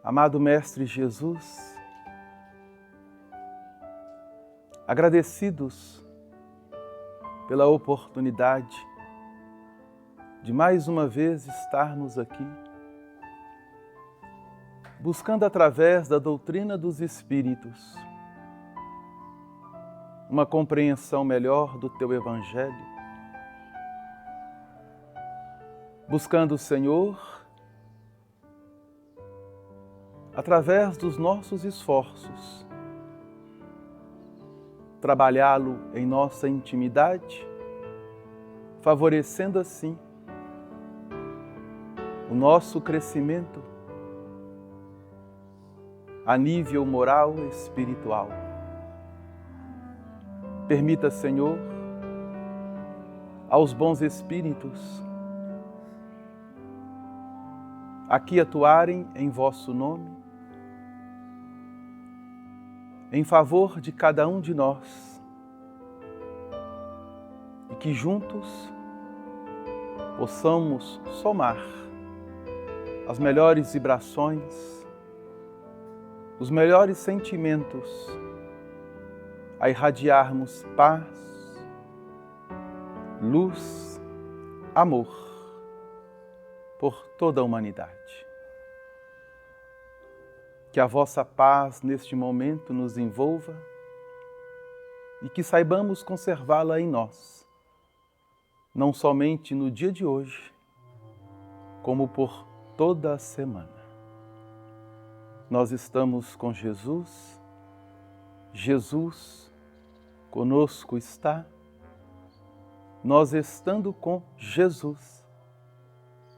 Amado Mestre Jesus, agradecidos pela oportunidade de mais uma vez estarmos aqui, buscando através da doutrina dos Espíritos uma compreensão melhor do Teu Evangelho, buscando, Senhor, através dos nossos esforços, trabalhá-lo em nossa intimidade, favorecendo assim o nosso crescimento a nível moral e espiritual. Permita, Senhor, aos bons espíritos aqui atuarem em vosso nome, em favor de cada um de nós, e que juntos possamos somar as melhores vibrações, os melhores sentimentos, a irradiarmos paz, luz, amor por toda a humanidade. Que a vossa paz neste momento nos envolva e que saibamos conservá-la em nós, não somente no dia de hoje, como por toda a semana. Nós estamos com Jesus, Jesus conosco está, nós estando com Jesus,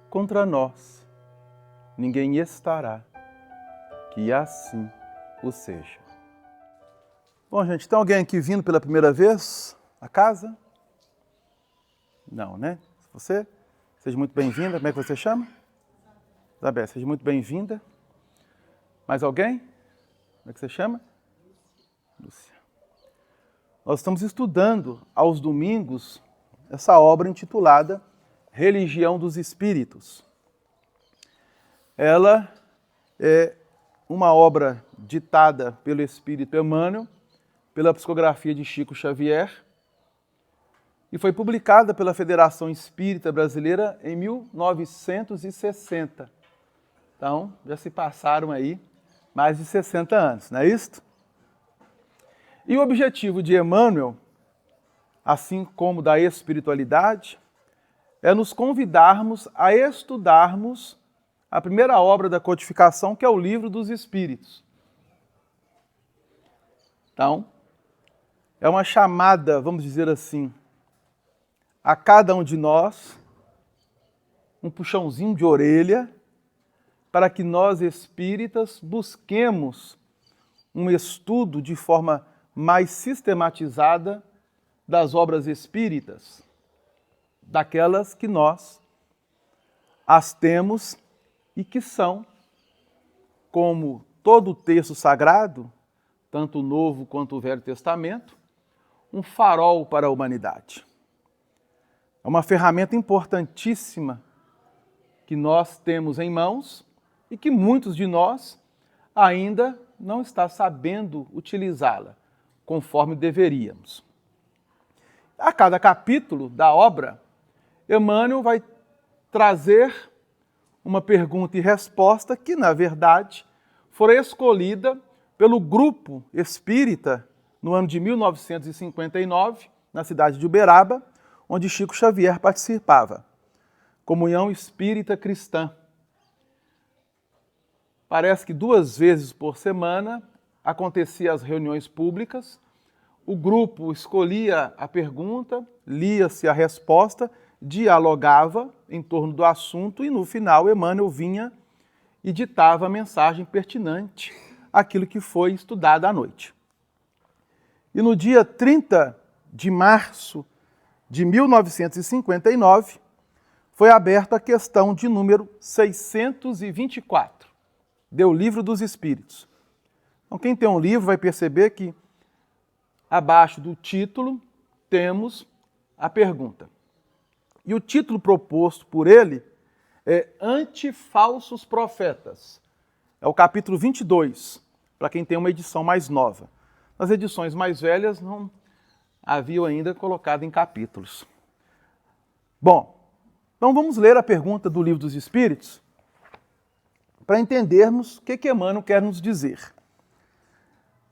contra nós ninguém estará. Que assim o seja. Bom, gente, tem alguém aqui vindo pela primeira vez à casa? Não, né? Você? Seja muito bem-vinda. Como é que você chama? Isabel, seja muito bem-vinda. Mais alguém? Como é que você chama? Lúcia. Nós estamos estudando aos domingos essa obra intitulada Religião dos Espíritos. Ela é uma obra ditada pelo Espírito Emmanuel, pela psicografia de Chico Xavier, e foi publicada pela Federação Espírita Brasileira em 1960. Então, já se passaram aí mais de 60 anos, não é isso? E o objetivo de Emmanuel, assim como da espiritualidade, é nos convidarmos a estudarmos a primeira obra da codificação, que é o Livro dos Espíritos. Então, é uma chamada, vamos dizer assim, a cada um de nós, um puxãozinho de orelha, para que nós espíritas busquemos um estudo de forma mais sistematizada das obras espíritas, daquelas que nós as temos e que são, como todo o texto sagrado, tanto o Novo quanto o Velho Testamento, um farol para a humanidade. É uma ferramenta importantíssima que nós temos em mãos e que muitos de nós ainda não está sabendo utilizá-la conforme deveríamos. A cada capítulo da obra, Emmanuel vai trazer uma pergunta e resposta que, na verdade, foi escolhida pelo grupo espírita no ano de 1959, na cidade de Uberaba, onde Chico Xavier participava. Comunhão Espírita Cristã. Parece que 2 vezes por semana aconteciam as reuniões públicas, o grupo escolhia a pergunta, lia-se a resposta, dialogava em torno do assunto e no final Emmanuel vinha e ditava a mensagem pertinente àquilo que foi estudado à noite. E no dia 30 de março de 1959 foi aberta a questão de número 624, do Livro dos Espíritos. Então quem tem um livro vai perceber que abaixo do título temos a pergunta. E o título proposto por ele é Anti-Falsos Profetas. É o capítulo 22, para quem tem uma edição mais nova. Nas edições mais velhas não haviam ainda colocado em capítulos. Bom, então vamos ler a pergunta do Livro dos Espíritos para entendermos o que Emmanuel quer nos dizer.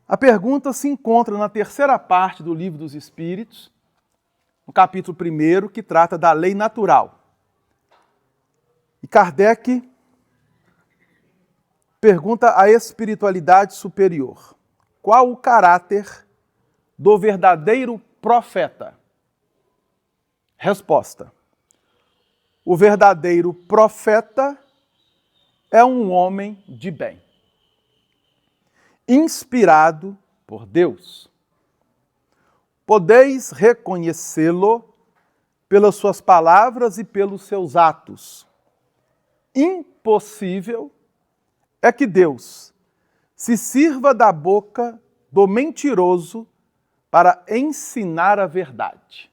A pergunta se encontra na terceira parte do Livro dos Espíritos, no capítulo 1, que trata da lei natural. E Kardec pergunta à espiritualidade superior: qual o caráter do verdadeiro profeta? Resposta: o verdadeiro profeta é um homem de bem, inspirado por Deus. Podeis reconhecê-lo pelas suas palavras e pelos seus atos. Impossível é que Deus se sirva da boca do mentiroso para ensinar a verdade.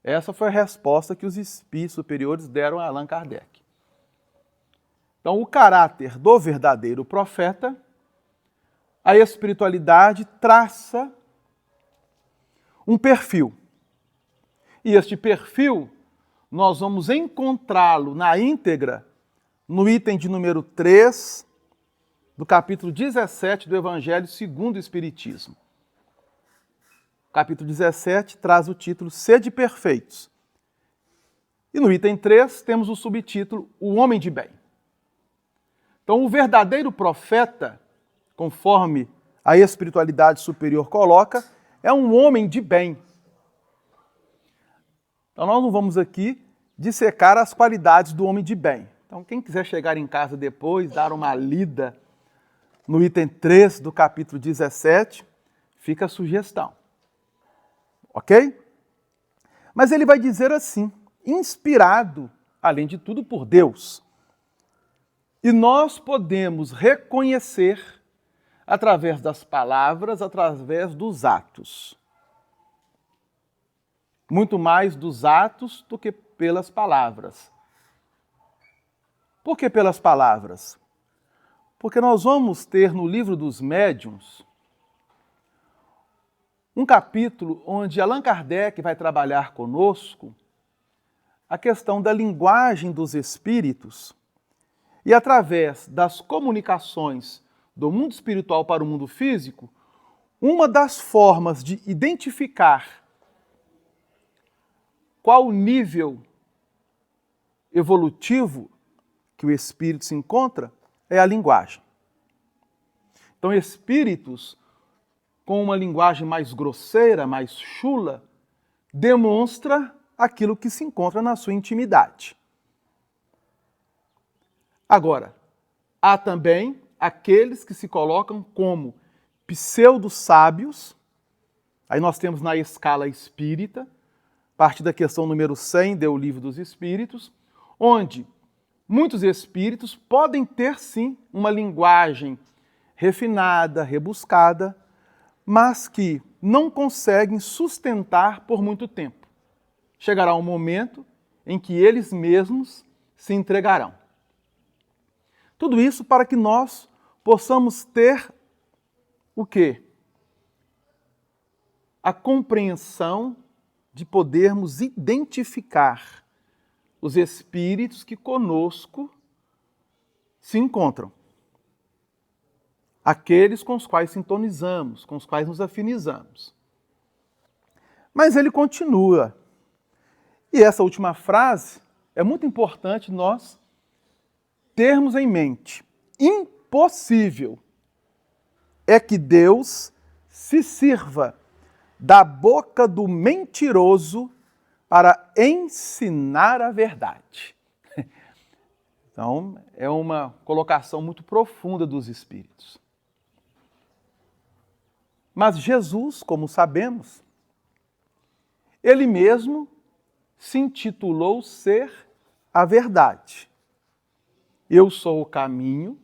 Essa foi a resposta que os espíritos superiores deram a Allan Kardec. Então, o caráter do verdadeiro profeta, a espiritualidade traça um perfil. E este perfil, nós vamos encontrá-lo na íntegra no item de número 3 do capítulo 17 do Evangelho segundo o Espiritismo. O capítulo 17 traz o título Sede Perfeitos. E no item 3 temos o subtítulo O Homem de Bem. Então, o verdadeiro profeta, conforme a espiritualidade superior coloca, é um homem de bem. Então, nós não vamos aqui dissecar as qualidades do homem de bem. Então, quem quiser chegar em casa depois, dar uma lida no item 3 do capítulo 17, fica a sugestão. Ok? Mas ele vai dizer assim, inspirado, além de tudo, por Deus. E nós podemos reconhecer através das palavras, através dos atos. Muito mais dos atos do que pelas palavras. Por que pelas palavras? Porque nós vamos ter no Livro dos Médiuns um capítulo onde Allan Kardec vai trabalhar conosco a questão da linguagem dos espíritos e, através das comunicações do mundo espiritual para o mundo físico, uma das formas de identificar qual o nível evolutivo que o espírito se encontra é a linguagem. Então, espíritos com uma linguagem mais grosseira, mais chula, demonstra aquilo que se encontra na sua intimidade. Agora, há também aqueles que se colocam como pseudo-sábios, aí nós temos na escala espírita, a partir da questão número 100 do Livro dos Espíritos, onde muitos espíritos podem ter, sim, uma linguagem refinada, rebuscada, mas que não conseguem sustentar por muito tempo. Chegará um momento em que eles mesmos se entregarão. Tudo isso para que nós possamos ter o quê? A compreensão de podermos identificar os espíritos que conosco se encontram. Aqueles com os quais sintonizamos, com os quais nos afinizamos. Mas ele continua. E essa última frase é muito importante nós termos em mente. Impossível é que Deus se sirva da boca do mentiroso para ensinar a verdade. Então, é uma colocação muito profunda dos espíritos. Mas Jesus, como sabemos, ele mesmo se intitulou ser a verdade. Eu sou o caminho,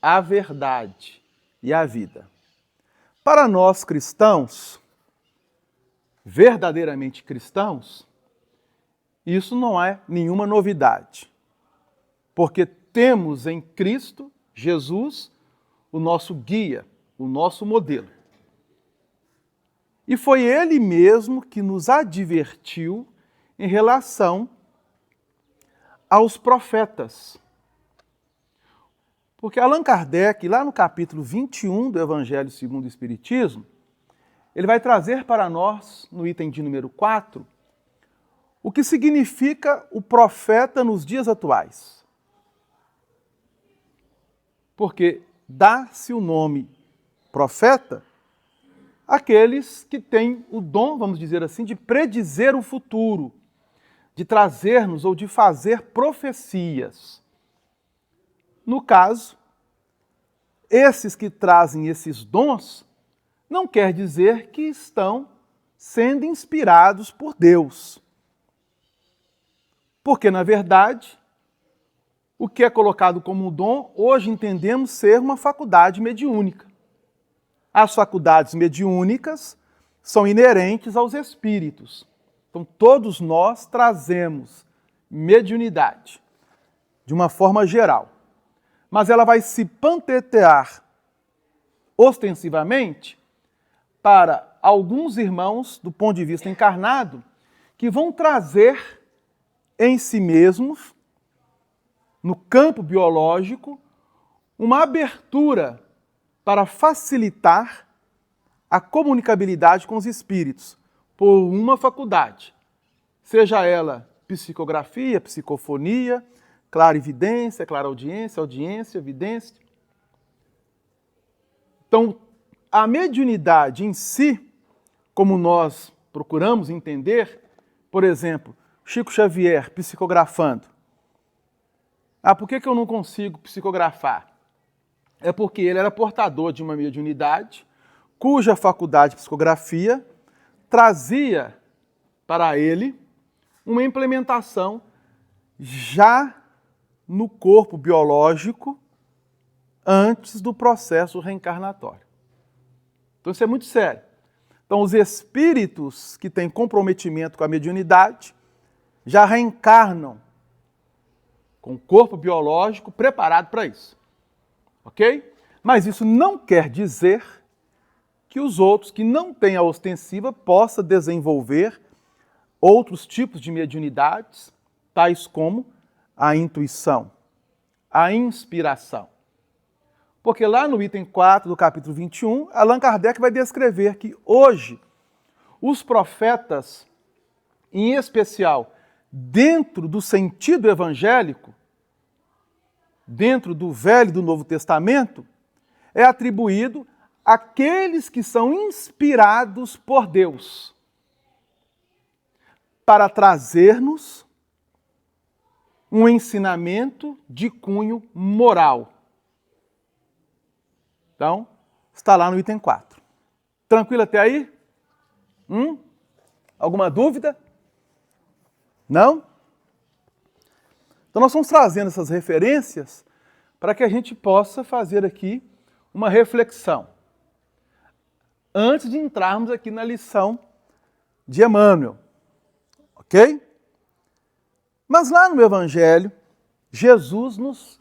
a verdade e a vida. Para nós cristãos, verdadeiramente cristãos, isso não é nenhuma novidade, porque temos em Cristo Jesus, o nosso guia, o nosso modelo. E foi ele mesmo que nos advertiu em relação aos profetas. Porque Allan Kardec, lá no capítulo 21 do Evangelho segundo o Espiritismo, ele vai trazer para nós, no item de número 4, o que significa o profeta nos dias atuais. Porque dá-se o nome profeta àqueles que têm o dom, vamos dizer assim, de predizer o futuro, de trazer-nos ou de fazer profecias. No caso, esses que trazem esses dons não quer dizer que estão sendo inspirados por Deus. Porque, na verdade, o que é colocado como um dom, hoje entendemos ser uma faculdade mediúnica. As faculdades mediúnicas são inerentes aos espíritos. Então, todos nós trazemos mediunidade, de uma forma geral. Mas ela vai se pantetear ostensivamente para alguns irmãos, do ponto de vista encarnado, que vão trazer em si mesmos, no campo biológico, uma abertura para facilitar a comunicabilidade com os espíritos, por uma faculdade, seja ela psicografia, psicofonia, clarividência, clareaudiência, audiência, vidência. Então, a mediunidade em si, como nós procuramos entender, por exemplo, Chico Xavier psicografando. Por que eu não consigo psicografar? É porque ele era portador de uma mediunidade, cuja faculdade de psicografia trazia para ele uma implementação já no corpo biológico antes do processo reencarnatório. Então isso é muito sério. Então os espíritos que têm comprometimento com a mediunidade já reencarnam com o corpo biológico preparado para isso. Ok? Mas isso não quer dizer que os outros que não têm a ostensiva possam desenvolver outros tipos de mediunidades, tais como a intuição, a inspiração. Porque lá no item 4 do capítulo 21, Allan Kardec vai descrever que hoje os profetas, em especial dentro do sentido evangélico, dentro do Velho e do Novo Testamento, é atribuído àqueles que são inspirados por Deus para trazer-nos um ensinamento de cunho moral. Então, está lá no item 4. Tranquilo até aí? Alguma dúvida? Não? Então nós estamos trazendo essas referências para que a gente possa fazer aqui uma reflexão. Antes de entrarmos aqui na lição de Emmanuel. Ok? Mas lá no Evangelho, Jesus nos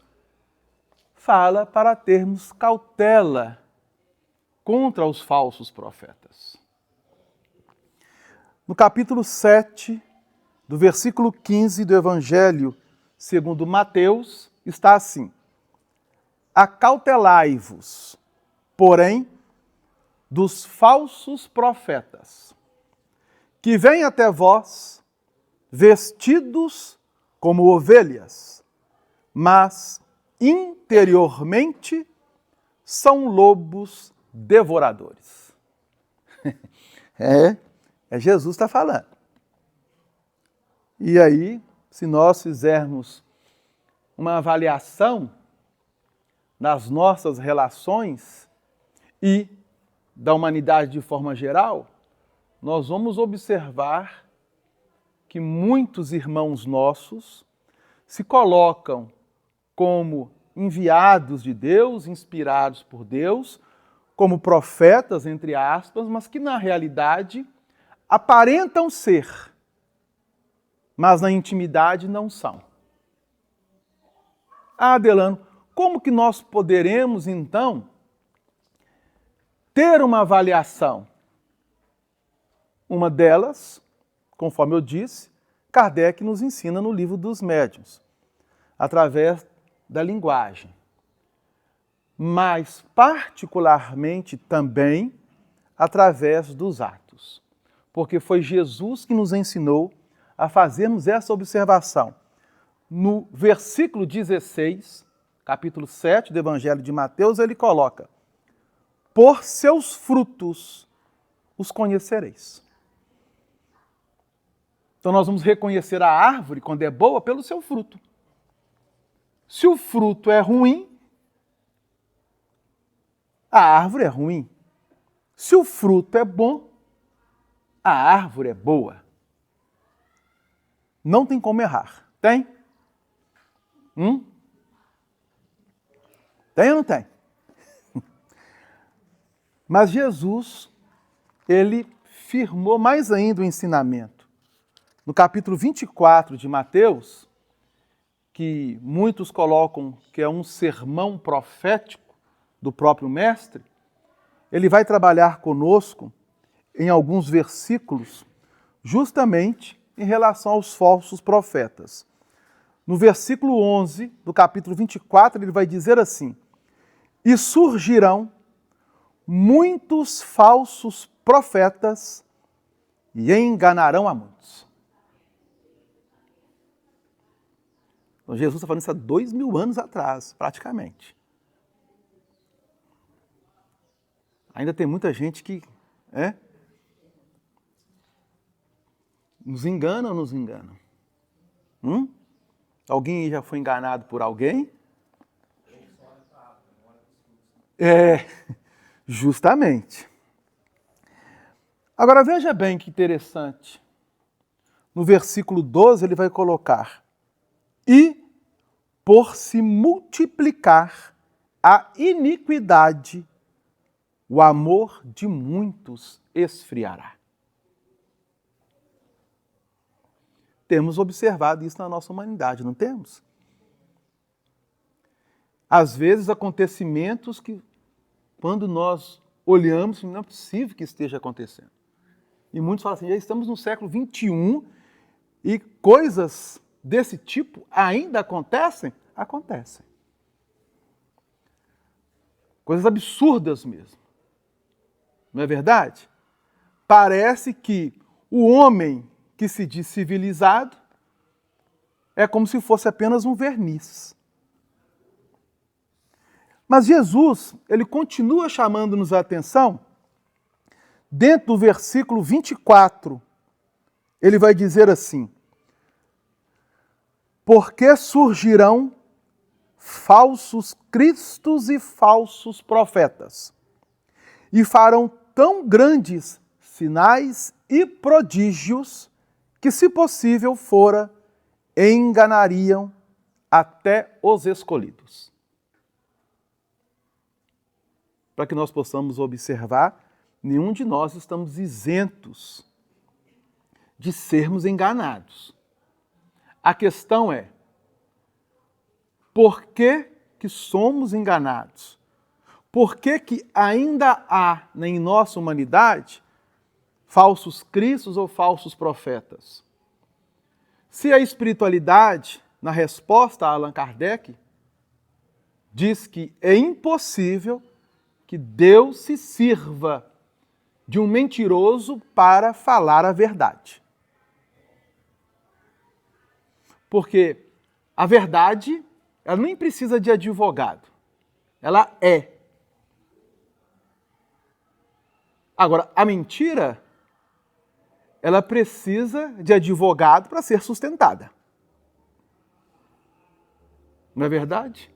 fala para termos cautela contra os falsos profetas. No capítulo 7, do versículo 15 do Evangelho segundo Mateus, está assim: acautelai-vos, porém, dos falsos profetas, que vêm até vós vestidos como ovelhas, mas interiormente são lobos devoradores. É Jesus está falando. E aí, se nós fizermos uma avaliação das nossas relações e da humanidade de forma geral, nós vamos observar que muitos irmãos nossos se colocam como enviados de Deus, inspirados por Deus, como profetas, entre aspas, mas que na realidade aparentam ser, mas na intimidade não são. Delano, como que nós poderemos, então, ter uma avaliação? Uma delas, conforme eu disse, Kardec nos ensina no Livro dos Médiuns, através da linguagem. Mas, particularmente, também através dos atos. Porque foi Jesus que nos ensinou a fazermos essa observação. No versículo 16, capítulo 7 do Evangelho de Mateus, ele coloca: por seus frutos os conhecereis. Então nós vamos reconhecer a árvore, quando é boa, pelo seu fruto. Se o fruto é ruim, a árvore é ruim. Se o fruto é bom, a árvore é boa. Não tem como errar. Tem? Tem ou não tem? Mas Jesus, ele firmou mais ainda o ensinamento. No capítulo 24 de Mateus, que muitos colocam que é um sermão profético do próprio Mestre, ele vai trabalhar conosco em alguns versículos, justamente em relação aos falsos profetas. No versículo 11 do capítulo 24, ele vai dizer assim: e surgirão muitos falsos profetas e enganarão a muitos. Então, Jesus está falando isso há 2000 anos atrás, praticamente. Ainda tem muita gente que nos engana ou nos engana? Alguém já foi enganado por alguém? Justamente. Agora veja bem que interessante. No versículo 12 ele vai colocar: e por se multiplicar a iniquidade, o amor de muitos esfriará. Temos observado isso na nossa humanidade, não temos? Às vezes, acontecimentos que, quando nós olhamos, não é possível que esteja acontecendo. E muitos falam assim: já estamos no século XXI e coisas desse tipo ainda acontecem? Acontecem. Coisas absurdas mesmo. Não é verdade? Parece que o homem que se diz civilizado é como se fosse apenas um verniz. Mas Jesus, ele continua chamando-nos a atenção. Dentro do versículo 24, ele vai dizer assim: porque surgirão falsos cristos e falsos profetas, e farão tão grandes sinais e prodígios que, se possível fora, enganariam até os escolhidos. Para que nós possamos observar, nenhum de nós estamos isentos de sermos enganados. A questão é: por que que somos enganados? Por que que ainda há em nossa humanidade falsos cristos ou falsos profetas? Se a espiritualidade, na resposta a Allan Kardec, diz que é impossível que Deus se sirva de um mentiroso para falar a verdade. Porque a verdade, ela nem precisa de advogado. Ela é. Agora, a mentira, ela precisa de advogado para ser sustentada. Não é verdade?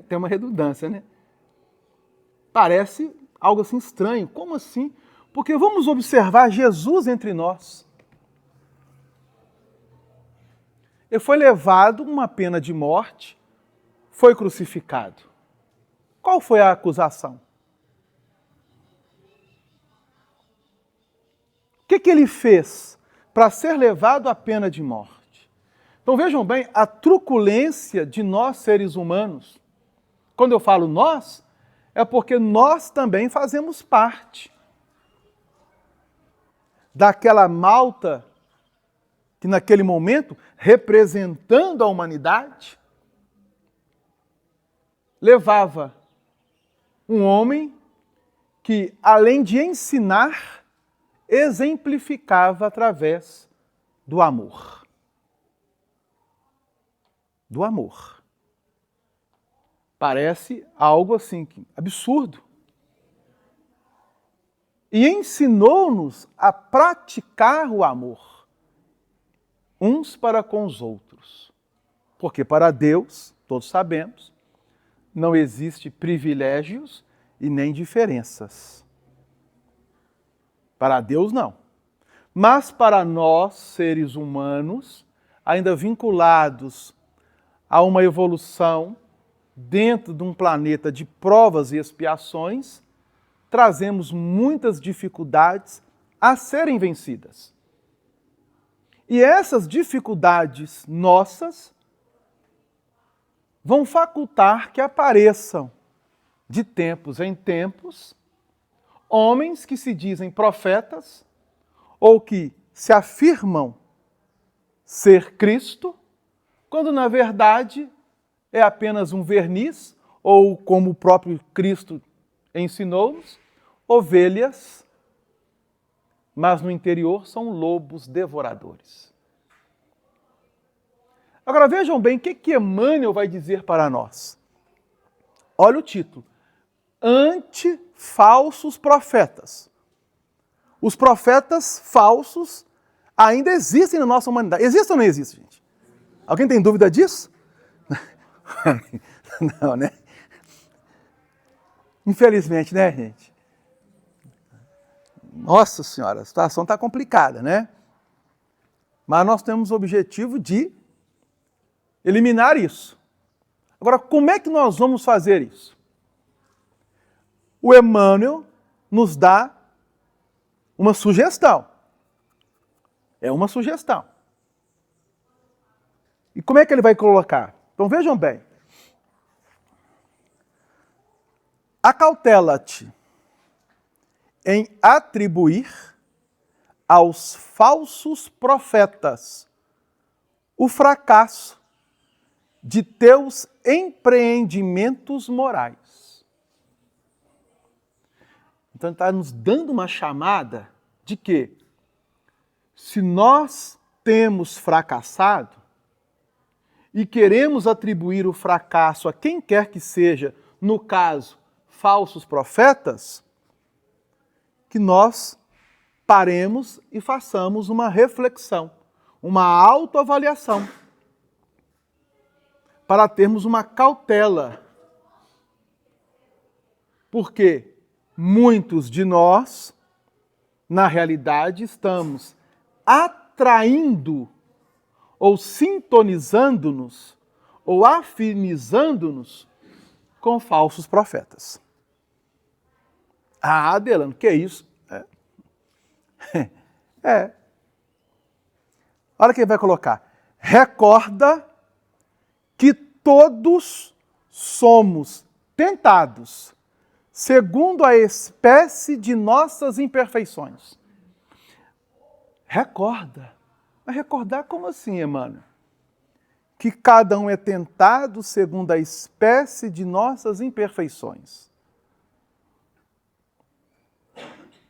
Tem uma redundância, né? Parece algo assim estranho. Como assim? Porque vamos observar Jesus entre nós. Ele foi levado a uma pena de morte, foi crucificado. Qual foi a acusação? O que ele fez para ser levado à pena de morte? Então vejam bem a truculência de nós seres humanos. Quando eu falo nós, é porque nós também fazemos parte daquela malta que naquele momento, representando a humanidade, levava um homem que, além de ensinar, exemplificava através do amor. Do amor. Parece algo assim, absurdo. E ensinou-nos a praticar o amor, uns para com os outros. Porque para Deus, todos sabemos, não existe privilégios e nem diferenças. Para Deus, não. Mas para nós, seres humanos, ainda vinculados a uma evolução dentro de um planeta de provas e expiações, trazemos muitas dificuldades a serem vencidas. E essas dificuldades nossas vão facultar que apareçam, de tempos em tempos, homens que se dizem profetas ou que se afirmam ser Cristo, quando na verdade é apenas um verniz, ou como o próprio Cristo ensinou-nos, ovelhas, mas no interior são lobos devoradores. Agora vejam bem o que Emmanuel vai dizer para nós. Olha o título. Anti-falsos profetas. Os profetas falsos ainda existem na nossa humanidade. Existe ou não existe, gente? Alguém tem dúvida disso? Não, né? Infelizmente, né, gente? Nossa Senhora, a situação está complicada, né? Mas nós temos o objetivo de eliminar isso. Agora, como é que nós vamos fazer isso? O Emmanuel nos dá uma sugestão. É uma sugestão. E como é que ele vai colocar? Então vejam bem. Acautela-te em atribuir aos falsos profetas o fracasso de teus empreendimentos morais. Então ele está nos dando uma chamada de que, se nós temos fracassado e queremos atribuir o fracasso a quem quer que seja, no caso, falsos profetas, que nós paremos e façamos uma reflexão, uma autoavaliação, para termos uma cautela. Porque muitos de nós, na realidade, estamos atraindo ou sintonizando-nos ou afinizando-nos com falsos profetas. Ah, Adelano, que é isso? Olha o que ele vai colocar. Recorda que todos somos tentados, segundo a espécie de nossas imperfeições. Recorda. Mas recordar como assim, Emmanuel? Que cada um é tentado segundo a espécie de nossas imperfeições.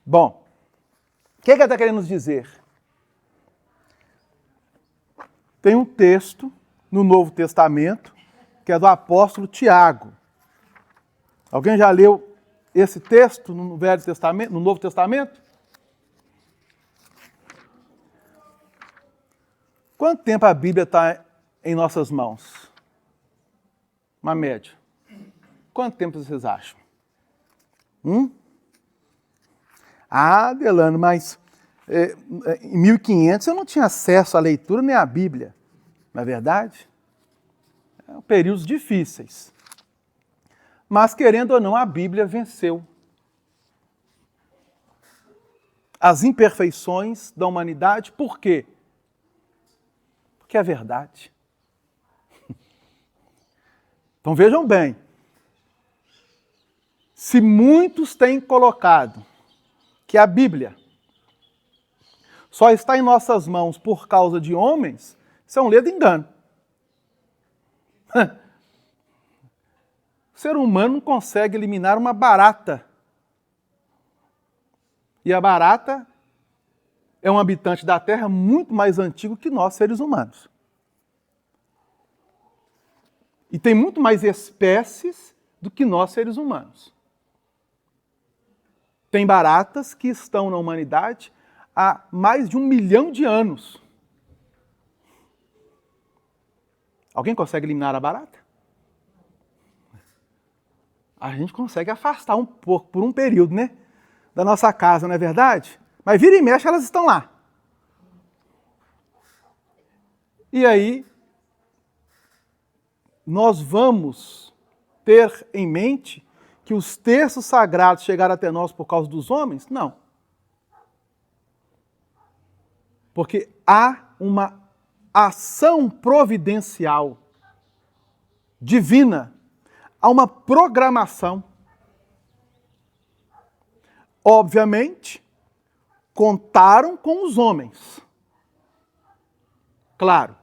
Bom, o que ele está querendo nos dizer? Tem um texto no Novo Testamento, que é do apóstolo Tiago. Alguém já leu esse texto no Velho Testamento, no Novo Testamento? Quanto tempo a Bíblia está em nossas mãos? Uma média. Quanto tempo vocês acham? Ah, Delano, mas em 1500 eu não tinha acesso à leitura nem à Bíblia. Não é verdade? Eram períodos difíceis. Mas, querendo ou não, a Bíblia venceu as imperfeições da humanidade. Por quê? Porque é verdade. Então vejam bem, Se muitos têm colocado que a Bíblia só está em nossas mãos por causa de homens, isso é um ledo engano. O ser humano não consegue eliminar uma barata. E a barata é um habitante da Terra muito mais antigo que nós, seres humanos. E tem muito mais espécies do que nós, seres humanos. Tem baratas que estão na humanidade há mais de 1 milhão de anos. Alguém consegue eliminar a barata? A gente consegue afastar um pouco, por um período, né? Da nossa casa, não é verdade? Mas vira e mexe, elas estão lá. E aí, nós vamos ter em mente que os textos sagrados chegaram até nós por causa dos homens? Não. Porque há uma ação providencial, divina, há uma programação. Obviamente, contaram com os homens. Claro.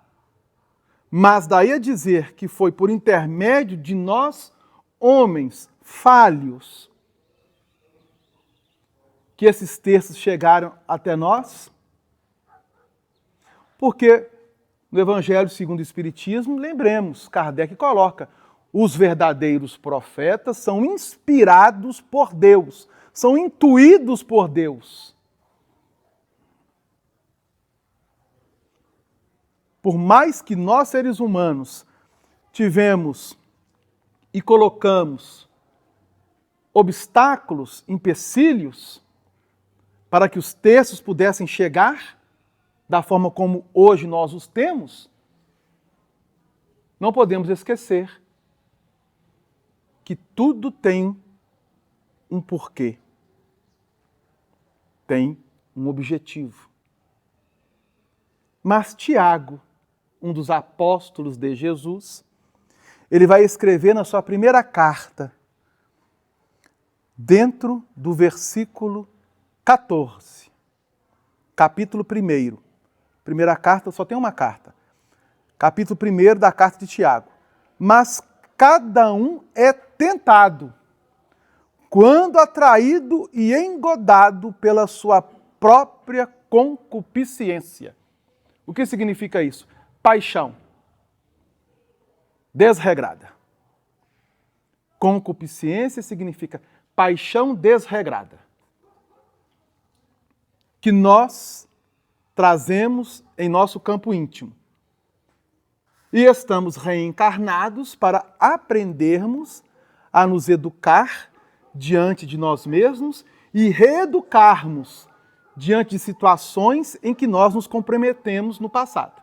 Mas daí a dizer que foi por intermédio de nós, homens falhos, que esses textos chegaram até nós? Porque no Evangelho segundo o Espiritismo, lembremos, Kardec coloca, os verdadeiros profetas são inspirados por Deus, são intuídos por Deus. Por mais que nós, seres humanos, tivemos e colocamos obstáculos, empecilhos, para que os textos pudessem chegar da forma como hoje nós os temos, não podemos esquecer que tudo tem um porquê, tem um objetivo. Mas Tiago, um dos apóstolos de Jesus, ele vai escrever na sua primeira carta, dentro do versículo 14, capítulo 1. Primeira carta, só tem uma carta. Capítulo 1 da carta de Tiago. Mas cada um é tentado, quando atraído e engodado pela sua própria concupiscência. O que significa isso? Paixão desregrada. Concupiscência significa paixão desregrada. Que nós trazemos em nosso campo íntimo. E estamos reencarnados para aprendermos a nos educar diante de nós mesmos e reeducarmos diante de situações em que nós nos comprometemos no passado.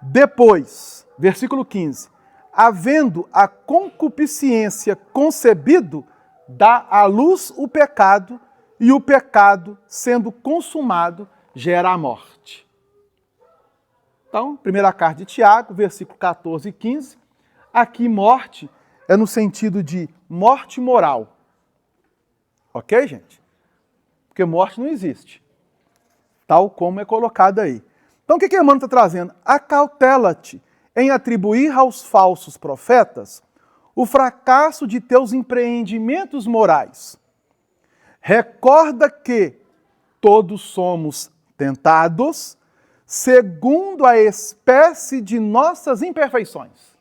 Depois, versículo 15, havendo a concupiscência concebido, dá à luz o pecado, e o pecado, sendo consumado, gera a morte. Então, primeira carta de Tiago, versículo 14 e 15, aqui morte é no sentido de morte moral. Ok, gente? Porque morte não existe, tal como é colocado aí. Então, o que Emmanuel está trazendo? Acautela-te em atribuir aos falsos profetas o fracasso de teus empreendimentos morais. Recorda que todos somos tentados segundo a espécie de nossas imperfeições.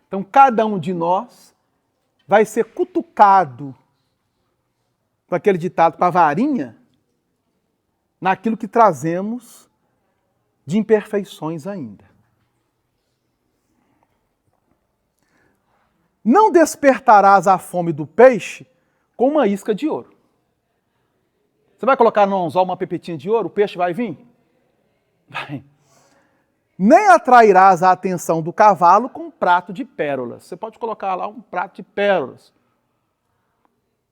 Então, cada um de nós vai ser cutucado com aquele ditado, com a varinha, naquilo que trazemos de imperfeições ainda. Não despertarás a fome do peixe com uma isca de ouro. Você vai colocar no anzol uma pepitinha de ouro, o peixe vai vir? Vai. Nem atrairás a atenção do cavalo com um prato de pérolas. Você pode colocar lá um prato de pérolas.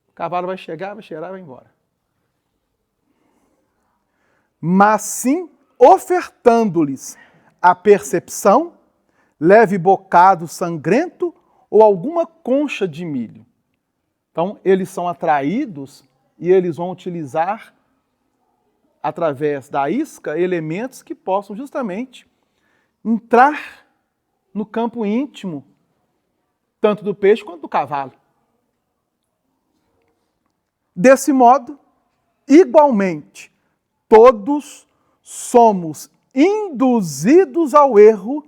O cavalo vai chegar, vai cheirar e vai embora. Mas sim ofertando-lhes a percepção leve bocado sangrento ou alguma concha de milho. Então, eles são atraídos e eles vão utilizar, através da isca, elementos que possam justamente entrar no campo íntimo, tanto do peixe quanto do cavalo. Desse modo, igualmente, todos somos induzidos ao erro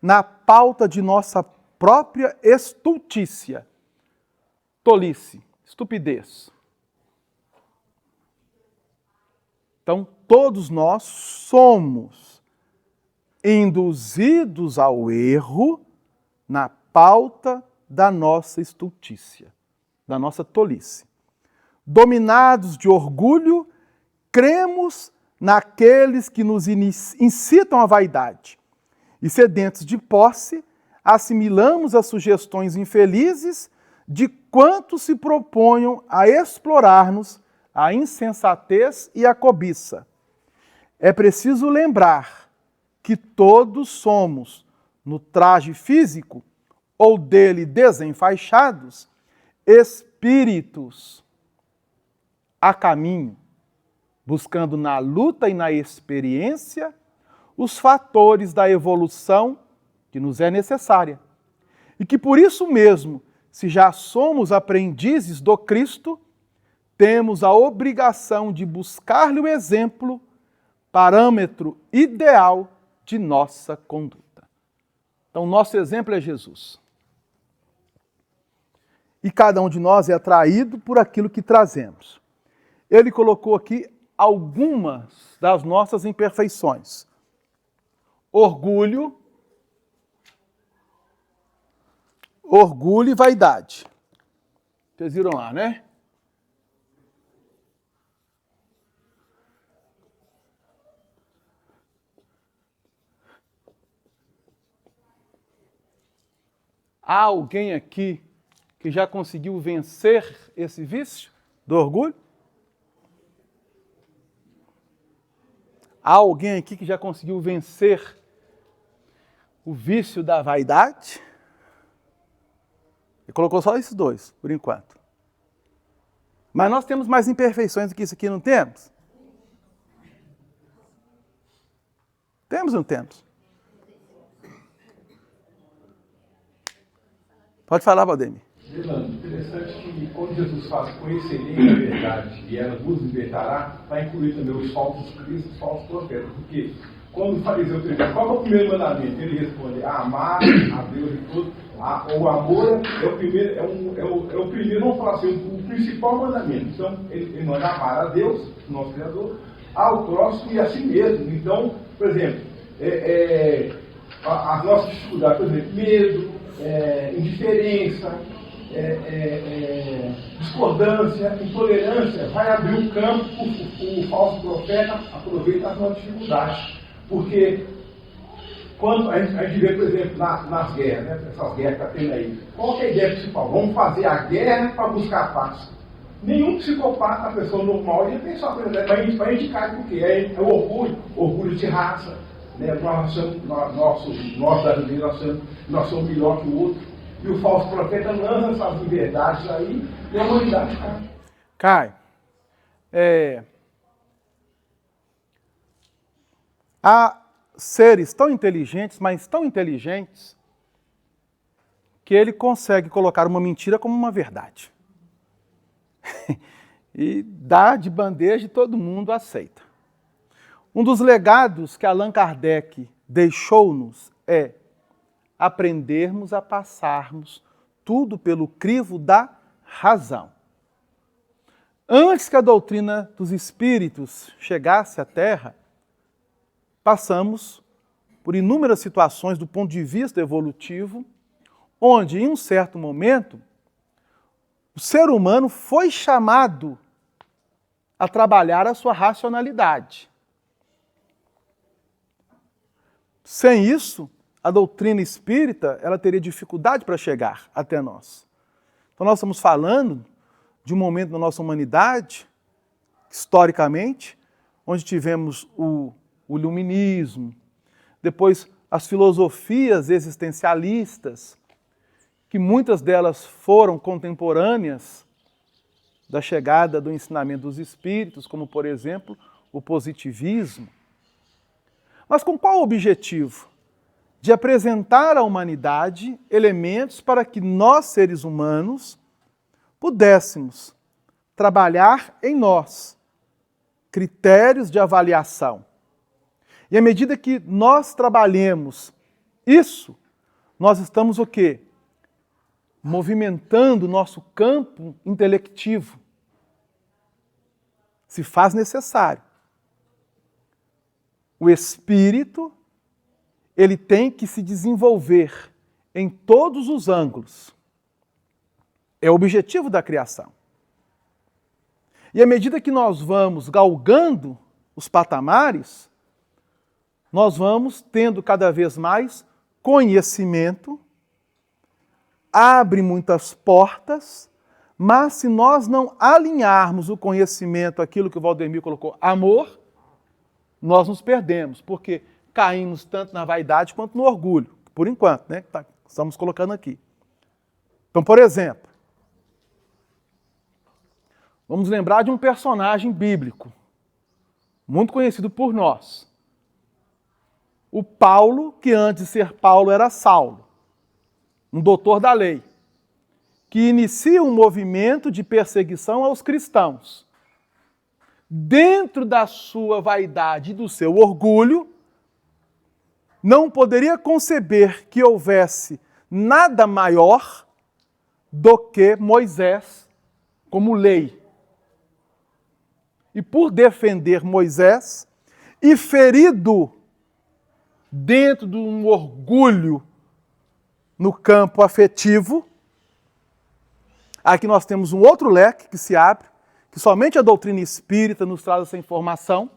na pauta de nossa própria estultícia, tolice, estupidez. Então, todos nós somos induzidos ao erro na pauta da nossa estultícia, da nossa tolice. Dominados de orgulho, cremos naqueles que nos incitam à vaidade. E sedentos de posse, assimilamos as sugestões infelizes de quantos se proponham a explorar-nos a insensatez e a cobiça. É preciso lembrar que todos somos, no traje físico ou dele desenfaixados, espíritos a caminho, buscando na luta e na experiência os fatores da evolução que nos é necessária. E que por isso mesmo, se já somos aprendizes do Cristo, temos a obrigação de buscar-lhe o exemplo, parâmetro ideal de nossa conduta. Então, nosso exemplo é Jesus. E cada um de nós é atraído por aquilo que trazemos. Ele colocou aqui algumas das nossas imperfeições. Orgulho e vaidade. Vocês viram lá, né? Há alguém aqui que já conseguiu vencer esse vício do orgulho? Há alguém aqui que já conseguiu vencer o vício da vaidade? Ele colocou só esses dois, por enquanto. Mas nós temos mais imperfeições do que isso aqui, não temos? Temos ou não temos? Pode falar, Valdemir. Fernando, interessante que quando Jesus fala conhecerei a verdade e ela vos libertará, vai incluir também os falsos cristos, os falsos profetas. Porque quando o fariseu pergunta qual é o primeiro mandamento, ele responde amar a Deus e tudo. O amor é o primeiro, é o primeiro, vamos falar assim, o principal mandamento. Então, ele manda amar a Deus, nosso Criador, ao próximo e a si mesmo. Então, por exemplo, as nossas dificuldades, por exemplo, medo, indiferença, discordância, intolerância, vai abrir o campo, o falso profeta aproveita as nossas dificuldades. Porque quando a gente vê, por exemplo, nas guerras, né, essas guerras que está tendo aí, qual que é a ideia principal? Vamos fazer a guerra para buscar a paz. Nenhum psicopata, a pessoa normal, ia pensar uma coisa dessa, mas a gente cai porque é o orgulho de raça. Né? Nós brasileiros, nós somos melhor que o outro. E o falso profeta lança essas liberdades aí e a humanidade cai. Há seres tão inteligentes, mas tão inteligentes, que ele consegue colocar uma mentira como uma verdade. E dá de bandeja e todo mundo aceita. Um dos legados que Allan Kardec deixou-nos é aprendermos a passarmos tudo pelo crivo da razão. Antes que a doutrina dos espíritos chegasse à Terra, passamos por inúmeras situações do ponto de vista evolutivo, onde, em um certo momento, o ser humano foi chamado a trabalhar a sua racionalidade. Sem isso, a doutrina espírita ela teria dificuldade para chegar até nós. Então nós estamos falando de um momento na nossa humanidade, historicamente, onde tivemos o iluminismo, depois as filosofias existencialistas, que muitas delas foram contemporâneas da chegada do ensinamento dos espíritos, como, por exemplo, o positivismo. Mas com qual objetivo? De apresentar à humanidade elementos para que nós, seres humanos, pudéssemos trabalhar em nós critérios de avaliação. E à medida que nós trabalhemos isso, nós estamos o quê? Movimentando o nosso campo intelectivo. Se faz necessário. O espírito, ele tem que se desenvolver em todos os ângulos. É o objetivo da criação. E à medida que nós vamos galgando os patamares, nós vamos tendo cada vez mais conhecimento, abre muitas portas, mas se nós não alinharmos o conhecimento, aquilo que o Valdemir colocou, amor, nós nos perdemos, porque caímos tanto na vaidade quanto no orgulho, por enquanto, né? Estamos colocando aqui. Então, por exemplo, vamos lembrar de um personagem bíblico, muito conhecido por nós. O Paulo, que antes de ser Paulo era Saulo, um doutor da lei, que inicia um movimento de perseguição aos cristãos. Dentro da sua vaidade e do seu orgulho, não poderia conceber que houvesse nada maior do que Moisés como lei. E por defender Moisés, e ferido dentro de um orgulho no campo afetivo, aqui nós temos um outro leque que se abre, que somente a doutrina espírita nos traz essa informação,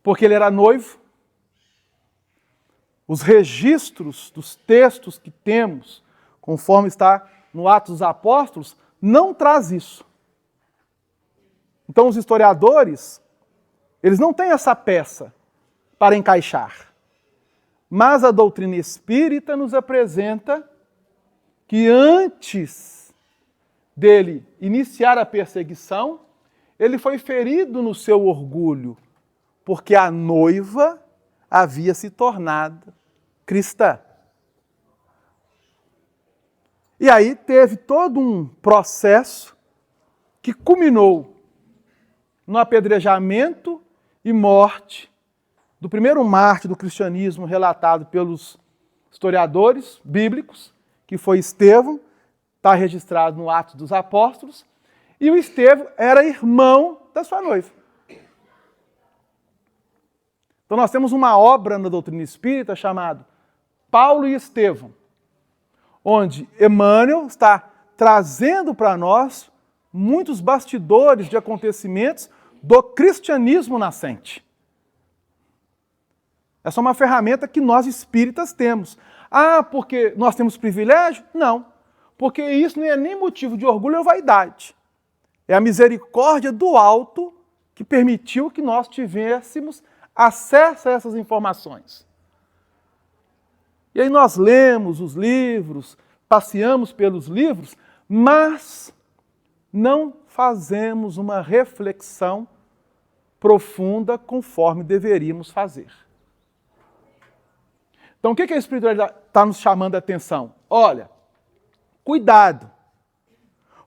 porque ele era noivo. Os registros dos textos que temos, conforme está no Atos dos Apóstolos, não traz isso. Então os historiadores, eles não têm essa peça para encaixar. Mas a doutrina espírita nos apresenta que antes dele iniciar a perseguição, ele foi ferido no seu orgulho, porque a noiva havia se tornado cristã. E aí teve todo um processo que culminou no apedrejamento e morte do primeiro mártir do cristianismo relatado pelos historiadores bíblicos, que foi Estevão, está registrado no Atos dos Apóstolos, e o Estevão era irmão da sua noiva. Então nós temos uma obra na doutrina espírita chamada Paulo e Estevão, onde Emmanuel está trazendo para nós muitos bastidores de acontecimentos do cristianismo nascente. Essa é uma ferramenta que nós espíritas temos. Ah, porque nós temos privilégio? Não. Porque isso não é nem motivo de orgulho ou vaidade. É a misericórdia do alto que permitiu que nós tivéssemos acesso a essas informações. E aí nós lemos os livros, passeamos pelos livros, mas não fazemos uma reflexão profunda conforme deveríamos fazer. Então, o que a espiritualidade está nos chamando a atenção? Olha, cuidado,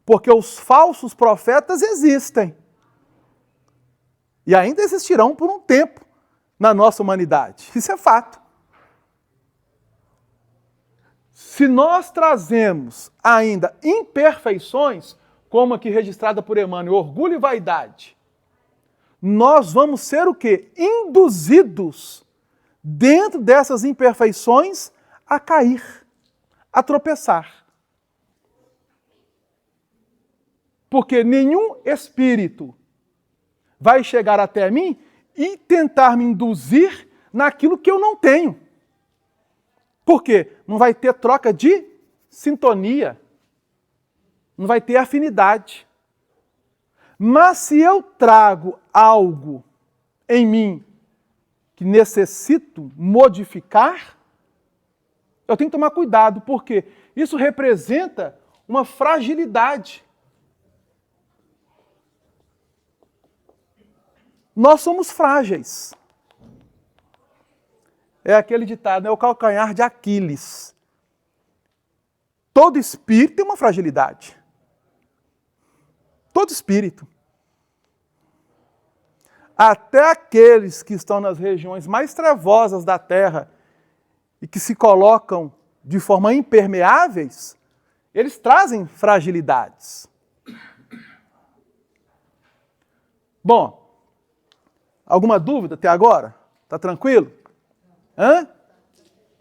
porque os falsos profetas existem. E ainda existirão por um tempo na nossa humanidade. Isso é fato. Se nós trazemos ainda imperfeições, como aqui registrada por Emmanuel, orgulho e vaidade, nós vamos ser o quê? Induzidos dentro dessas imperfeições a cair, a tropeçar. Porque nenhum espírito vai chegar até mim e tentar me induzir naquilo que eu não tenho. Por quê? Não vai ter troca de sintonia, não vai ter afinidade. Mas se eu trago algo em mim que necessito modificar, eu tenho que tomar cuidado, porque isso representa uma fragilidade. Nós somos frágeis. É aquele ditado, né? O calcanhar de Aquiles. Todo espírito tem uma fragilidade. Todo espírito. Até aqueles que estão nas regiões mais trevosas da terra e que se colocam de forma impermeáveis, eles trazem fragilidades. Bom, alguma dúvida até agora? Tá tranquilo? Hã?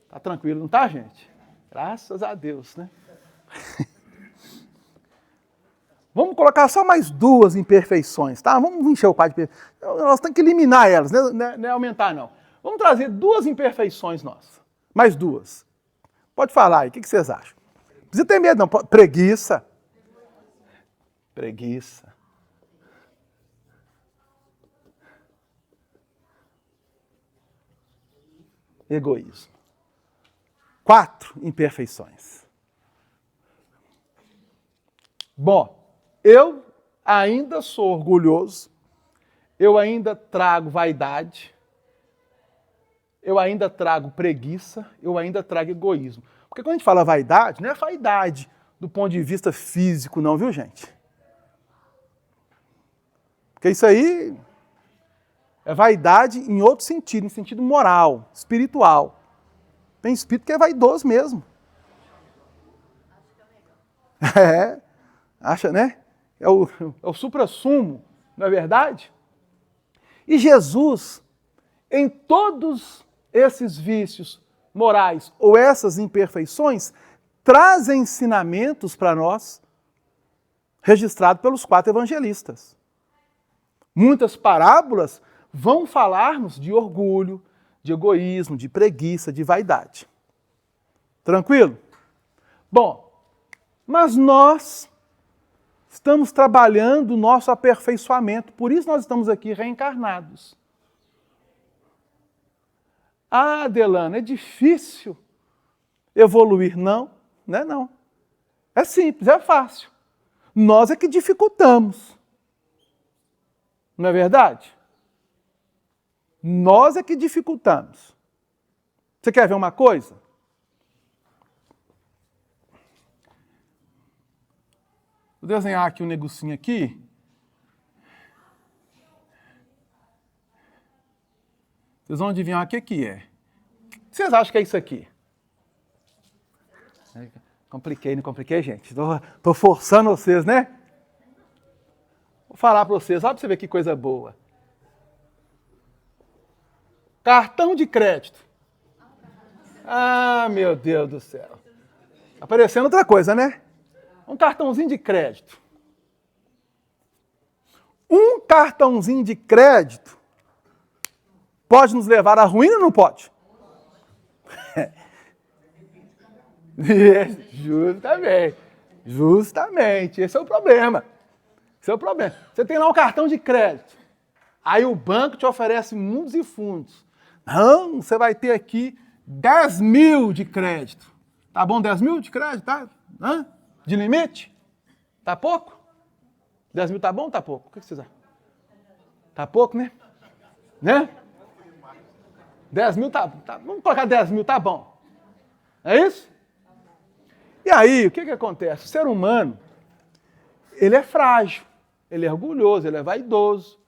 Tá tranquilo, não tá, gente? Graças a Deus, né? Vamos colocar só mais 2 imperfeições, tá? Vamos encher o quadro de imperfeições. Nós temos que eliminar elas, não é aumentar, não. Vamos trazer 2 imperfeições nossas. Mais 2. Pode falar aí, o que vocês acham? Não precisa ter medo, não. Preguiça. Preguiça. Egoísmo. 4 imperfeições. Bom, eu ainda sou orgulhoso, eu ainda trago vaidade, eu ainda trago preguiça, eu ainda trago egoísmo. Porque quando a gente fala vaidade, não é vaidade do ponto de vista físico, não, viu, gente? Porque isso aí é vaidade em outro sentido, em sentido moral, espiritual. Tem espírito que é vaidoso mesmo. É, acha, né? É o suprassumo, não é verdade? E Jesus, em todos esses vícios morais ou essas imperfeições, traz ensinamentos para nós, registrados pelos 4 evangelistas. Muitas parábolas vão falar-nos de orgulho, de egoísmo, de preguiça, de vaidade. Tranquilo? Bom, mas nós estamos trabalhando o nosso aperfeiçoamento, por isso nós estamos aqui reencarnados. Ah, Adelana, é difícil evoluir. Não, não é não. É simples, é fácil. Nós é que dificultamos. Não é verdade? Nós é que dificultamos. Você quer ver uma coisa? Vou desenhar aqui um negocinho aqui. Vocês vão adivinhar o que é. O que vocês acham que é isso aqui? Compliquei, não compliquei, gente? Estou forçando vocês, né? Vou falar para vocês, olha para você ver que coisa boa. Cartão de crédito. Ah, meu Deus do céu. Aparecendo outra coisa, né? Um cartãozinho de crédito. Um cartãozinho de crédito pode nos levar à ruína ou não pode? Justamente. Justamente. Esse é o problema. Esse é o problema. Você tem lá um cartão de crédito. Aí o banco te oferece mundos e fundos. Não, você vai ter aqui 10 mil de crédito. Tá bom 10 mil de crédito? Tá? Hã? De limite? Tá pouco? 10 mil tá bom ou tá pouco? O que vocês acham? Tá pouco, né? Né? 10 mil tá... Vamos colocar 10 mil, tá bom. É isso? E aí, o que acontece? O ser humano, ele é frágil, ele é orgulhoso, ele é vaidoso,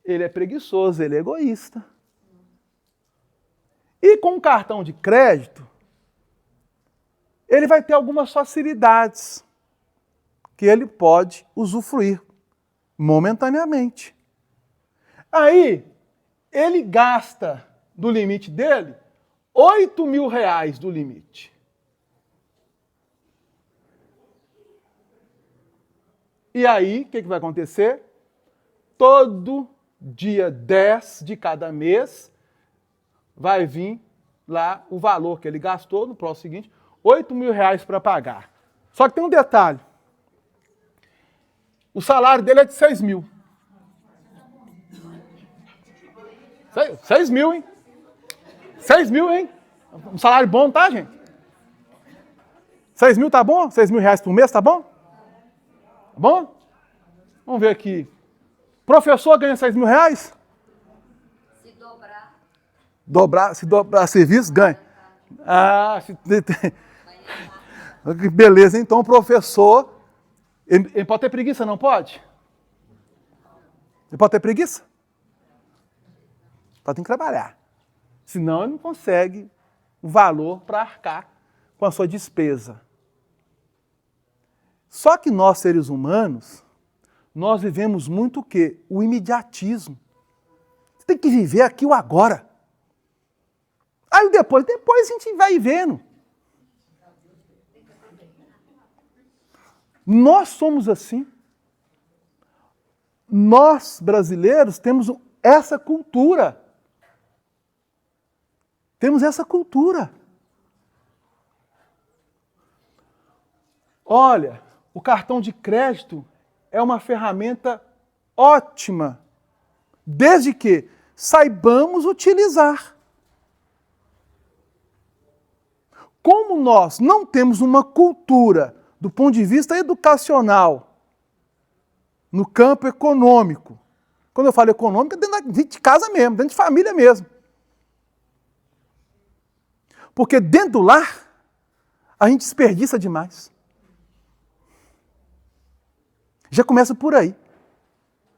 ele é preguiçoso, ele é egoísta. E com o cartão de crédito, ele vai ter algumas facilidades que ele pode usufruir momentaneamente. Aí, ele gasta do limite dele 8 mil reais do limite. E aí, o que vai acontecer? Todo dia 10 de cada mês vai vir lá o valor que ele gastou no próximo seguinte, 8 mil reais para pagar. Só que tem um detalhe. O salário dele é de 6 mil. 6 mil, hein? 6 mil, hein? Um salário bom, tá, gente? 6 mil tá bom? 6 mil reais por mês, tá bom? Tá bom? Vamos ver aqui. Professor ganha 6 mil reais? Se dobrar serviço, ganha. Ah, que beleza. Então o professor, ele pode ter preguiça, não pode? Ele pode ter preguiça? Só tem que trabalhar. Senão ele não consegue o valor para arcar com a sua despesa. Só que nós, seres humanos, nós vivemos muito o quê? O imediatismo. Você tem que viver aqui o agora. Aí depois a gente vai vendo. Nós somos assim. Nós, brasileiros, temos essa cultura. Temos essa cultura. Olha, o cartão de crédito é uma ferramenta ótima, desde que saibamos utilizar. Como nós não temos uma cultura do ponto de vista educacional, no campo econômico, quando eu falo econômico, é dentro de casa mesmo, dentro de família mesmo. Porque dentro do lar, a gente desperdiça demais. Já começa por aí.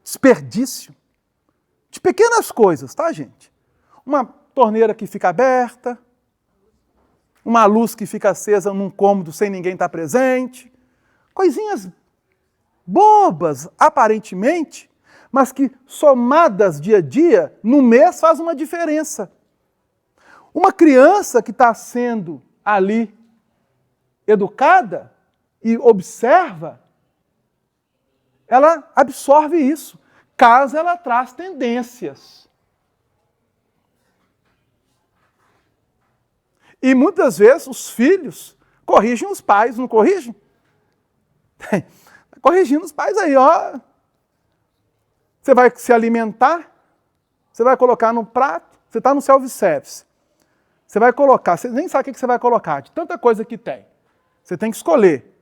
Desperdício. De pequenas coisas, tá, gente? Uma torneira que fica aberta, uma luz que fica acesa num cômodo sem ninguém estar presente. Coisinhas bobas, aparentemente, mas que somadas dia a dia, no mês faz uma diferença. Uma criança que está sendo ali educada e observa, ela absorve isso, caso ela traz tendências. E muitas vezes os filhos corrigem os pais, não corrigem? Corrigindo os pais aí, ó. Você vai se alimentar, você vai colocar no prato, você está no self-service. Você vai colocar, você nem sabe o que você vai colocar, de tanta coisa que tem. Você tem que escolher.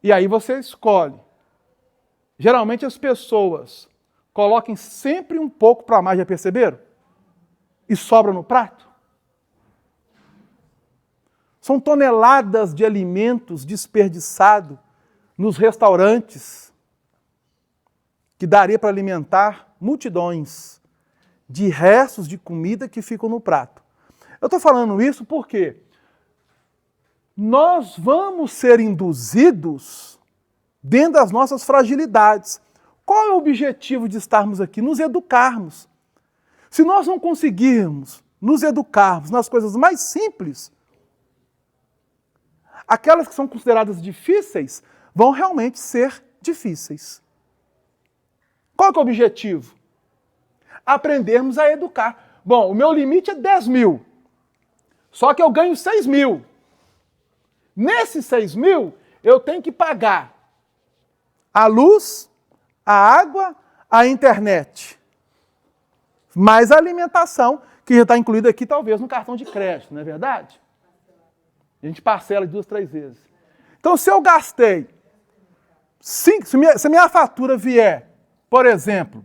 E aí você escolhe. Geralmente as pessoas colocam sempre um pouco para mais, já perceberam? E sobra no prato. São toneladas de alimentos desperdiçados nos restaurantes que daria para alimentar multidões de restos de comida que ficam no prato. Eu estou falando isso porque nós vamos ser induzidos dentro das nossas fragilidades. Qual é o objetivo de estarmos aqui? Nos educarmos. Se nós não conseguirmos nos educarmos nas coisas mais simples, aquelas que são consideradas difíceis vão realmente ser difíceis. Qual que é o objetivo? Aprendermos a educar. Bom, o meu limite é 10 mil. Só que eu ganho 6 mil. Nesses 6 mil, eu tenho que pagar a luz, a água, a internet. Mais a alimentação, que já está incluída aqui talvez no cartão de crédito, não é verdade? A gente parcela de 2, 3 vezes. Então, se eu gastei, se a minha fatura vier, por exemplo,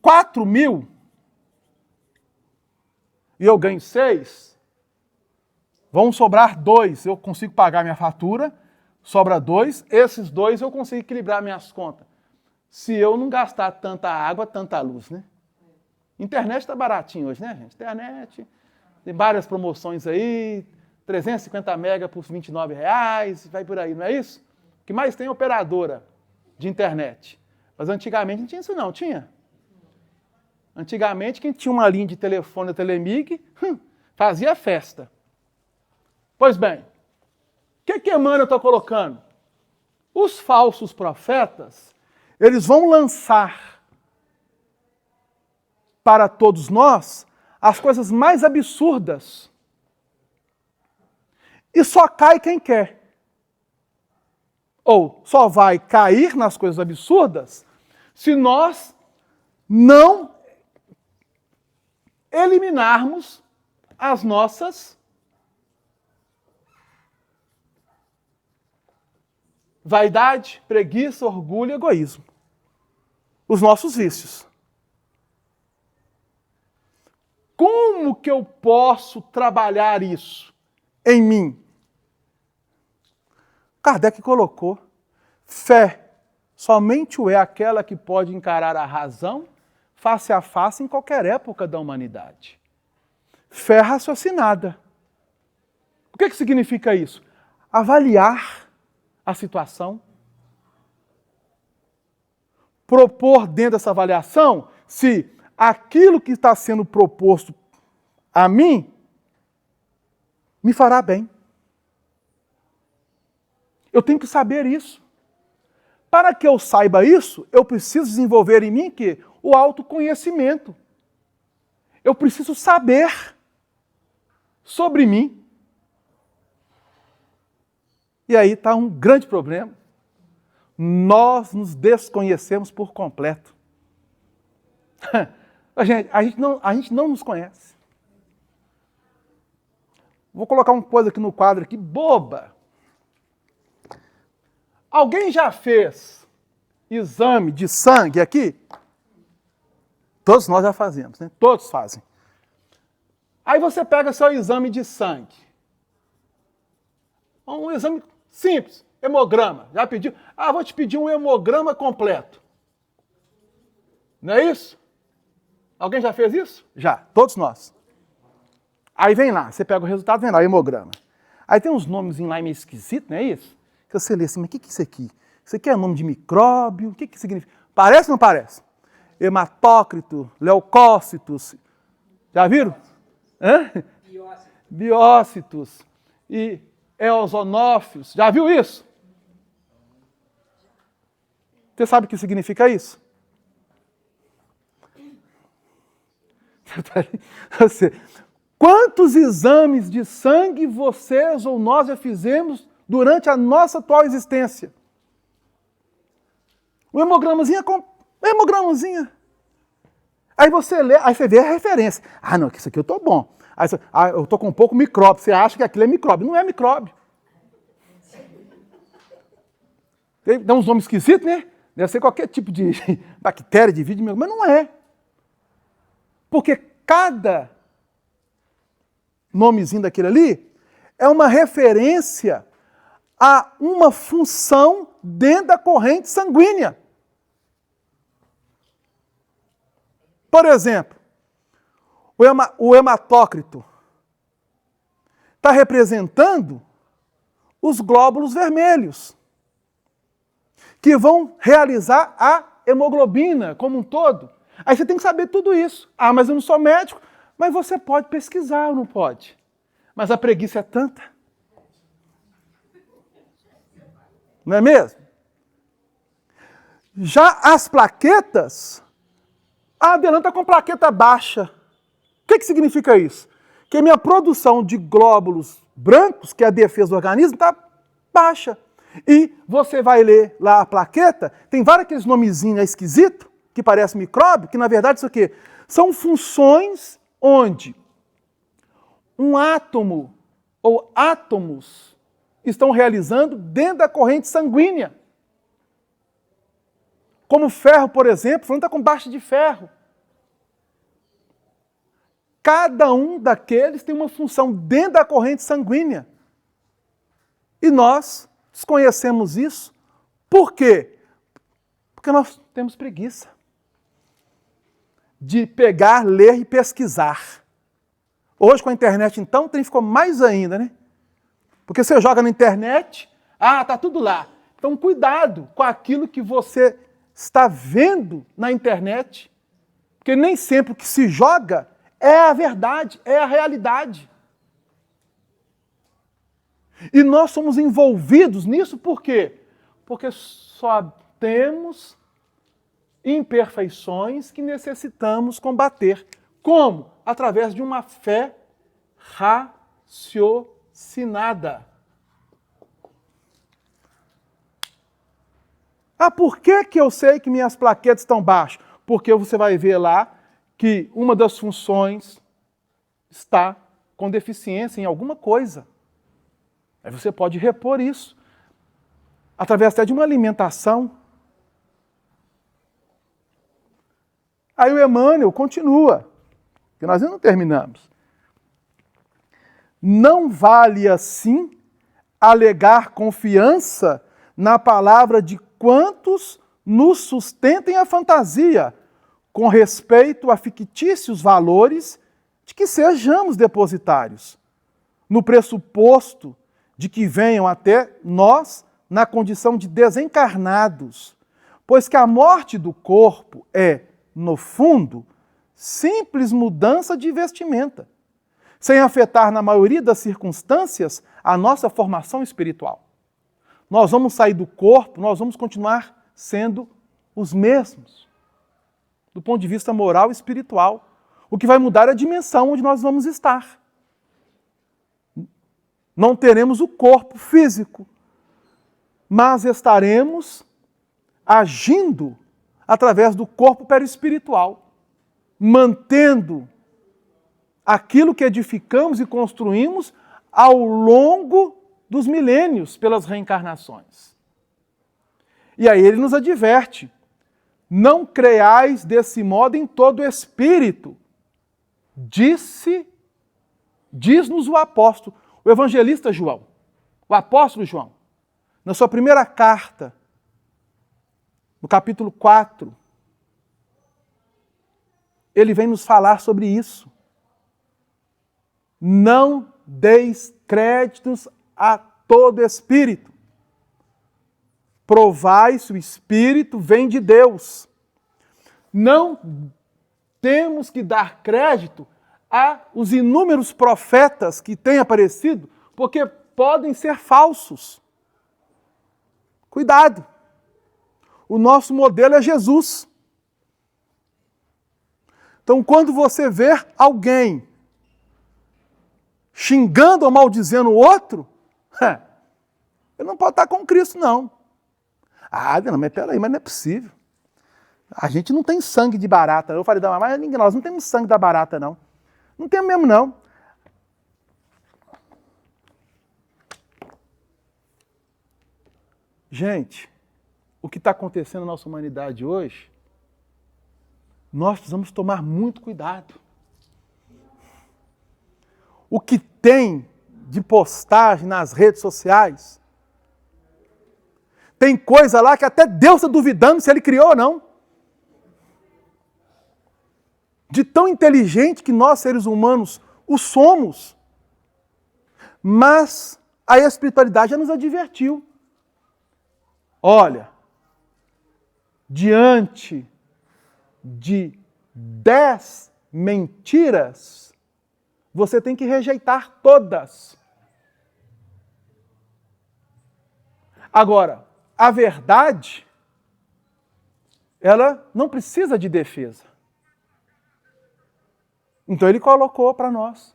4 mil, e eu ganho 6, vão sobrar 2. Eu consigo pagar minha fatura, sobra 2, esses 2 eu consigo equilibrar minhas contas. Se eu não gastar tanta água, tanta luz, né? Internet está baratinho hoje, né, gente? Internet, tem várias promoções aí, 350 mega por R$29, vai por aí, não é isso? O que mais tem é operadora de internet. Mas antigamente não tinha isso não, tinha? Antigamente, quem tinha uma linha de telefone da Telemig, fazia festa. Pois bem, o que Emmanuel está colocando? Os falsos profetas, eles vão lançar para todos nós as coisas mais absurdas. E só cai quem quer. Ou só vai cair nas coisas absurdas se nós não eliminarmos as nossas vaidade, preguiça, orgulho e egoísmo. Os nossos vícios. Como que eu posso trabalhar isso em mim? Kardec colocou: fé somente é aquela que pode encarar a razão face a face em qualquer época da humanidade. Fé raciocinada. O que significa isso? Avaliar a situação, propor dentro dessa avaliação se aquilo que está sendo proposto a mim me fará bem. Eu tenho que saber isso. Para que eu saiba isso, eu preciso desenvolver em mim o autoconhecimento. Eu preciso saber sobre mim. E aí está um grande problema. Nós nos desconhecemos por completo. A gente não nos conhece. Vou colocar uma coisa aqui no quadro aqui, boba. Alguém já fez exame de sangue aqui? Todos nós já fazemos, né? Todos fazem. Aí você pega seu exame de sangue. Um exame simples, hemograma. Já pediu? Vou te pedir um hemograma completo. Não é isso? Alguém já fez isso? Já, todos nós. Aí vem lá, você pega o resultado, vem lá, o hemograma. Aí tem uns nomes lá meio esquisitos, não é isso? Que você lê assim, mas o que é isso aqui? Isso aqui é nome de micróbio? O que significa? Parece ou não parece? Hematócrito, leucócitos. Já viram? Biócitos. E eosinófilos. Já viu isso? Você sabe o que significa isso? Quantos exames de sangue vocês ou nós já fizemos durante a nossa atual existência? O hemogramazinho. Aí você lê, aí você vê a referência. Não, que isso aqui eu estou bom. Aí você, eu estou com um pouco micróbio. Você acha que aquilo é micróbio. Não é micróbio. Dá uns nomes esquisitos, né? Deve ser qualquer tipo de bactéria, de vírus, mas não é. Porque cada nomezinho daquele ali é uma referência a uma função dentro da corrente sanguínea. Por exemplo, o hematócrito está representando os glóbulos vermelhos, que vão realizar a hemoglobina como um todo. Aí você tem que saber tudo isso. Mas eu não sou médico. Mas você pode pesquisar ou não pode? Mas a preguiça é tanta. Não é mesmo? Já as plaquetas, a Adelante está com plaqueta baixa. O que significa isso? Que a minha produção de glóbulos brancos, que é a defesa do organismo, está baixa. E você vai ler lá a plaqueta, tem vários aqueles nomezinhos esquisitos, que parece micróbio, que na verdade isso aqui são funções onde um átomo ou átomos estão realizando dentro da corrente sanguínea. Como ferro, por exemplo, fulano está com baixa de ferro. Cada um daqueles tem uma função dentro da corrente sanguínea. E nós desconhecemos isso. Por quê? Porque nós temos preguiça de pegar, ler e pesquisar. Hoje com a internet, então, ficou mais ainda, né? Porque você joga na internet, tá tudo lá. Então, cuidado com aquilo que você está vendo na internet, porque nem sempre o que se joga é a verdade, é a realidade. E nós somos envolvidos nisso por quê? Porque só temos imperfeições que necessitamos combater. Como? Através de uma fé raciocinada. Por que eu sei que minhas plaquetas estão baixas? Porque você vai ver lá que uma das funções está com deficiência em alguma coisa. Aí você pode repor isso, através até de uma alimentação. Aí o Emmanuel continua, que nós ainda não terminamos. Não vale assim alegar confiança na palavra de quantos nos sustentem a fantasia, com respeito a fictícios valores de que sejamos depositários, no pressuposto de que venham até nós na condição de desencarnados, pois que a morte do corpo é, no fundo, simples mudança de vestimenta, sem afetar, na maioria das circunstâncias, a nossa formação espiritual. Nós vamos sair do corpo, nós vamos continuar sendo os mesmos, do ponto de vista moral e espiritual. O que vai mudar é a dimensão onde nós vamos estar. Não teremos o corpo físico, mas estaremos agindo através do corpo perispiritual, mantendo aquilo que edificamos e construímos ao longo dos milênios pelas reencarnações. E aí ele nos adverte: não creiais desse modo em todo espírito, diz-nos o apóstolo, o evangelista João, o apóstolo João, na sua primeira carta, no capítulo 4, ele vem nos falar sobre isso. Não deis créditos a todo espírito. Provai se o espírito vem de Deus. Não temos que dar crédito aos inúmeros profetas que têm aparecido, porque podem ser falsos. Cuidado! O nosso modelo é Jesus. Então, quando você ver alguém xingando ou maldizendo o outro, ele não pode estar com Cristo, não. Ah, não, mas peraí, mas não é possível. A gente não tem sangue de barata. Eu falei, não, mas nós não temos sangue da barata, não. Não temos mesmo, não. Gente, o que está acontecendo na nossa humanidade hoje, nós precisamos tomar muito cuidado. O que tem de postagem nas redes sociais, tem coisa lá que até Deus está duvidando se Ele criou ou não. De tão inteligente que nós, seres humanos, o somos. Mas a espiritualidade já nos advertiu. Olha, diante de 10 mentiras, você tem que rejeitar todas. Agora, a verdade, ela não precisa de defesa. Então ele colocou para nós.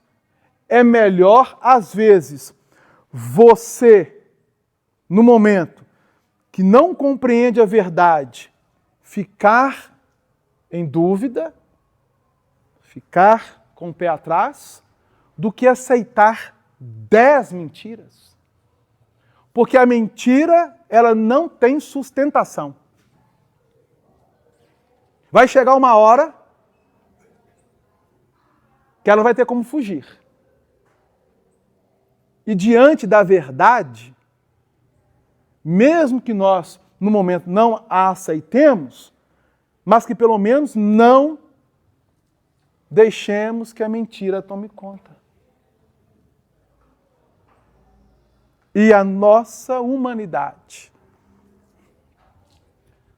É melhor, às vezes, você, no momento que não compreende a verdade, ficar em dúvida, ficar com o pé atrás, do que aceitar 10 mentiras. Porque a mentira, ela não tem sustentação. Vai chegar uma hora que ela vai ter como fugir. E diante da verdade, mesmo que nós, no momento, não a aceitemos, mas que pelo menos não deixemos que a mentira tome conta. E a nossa humanidade.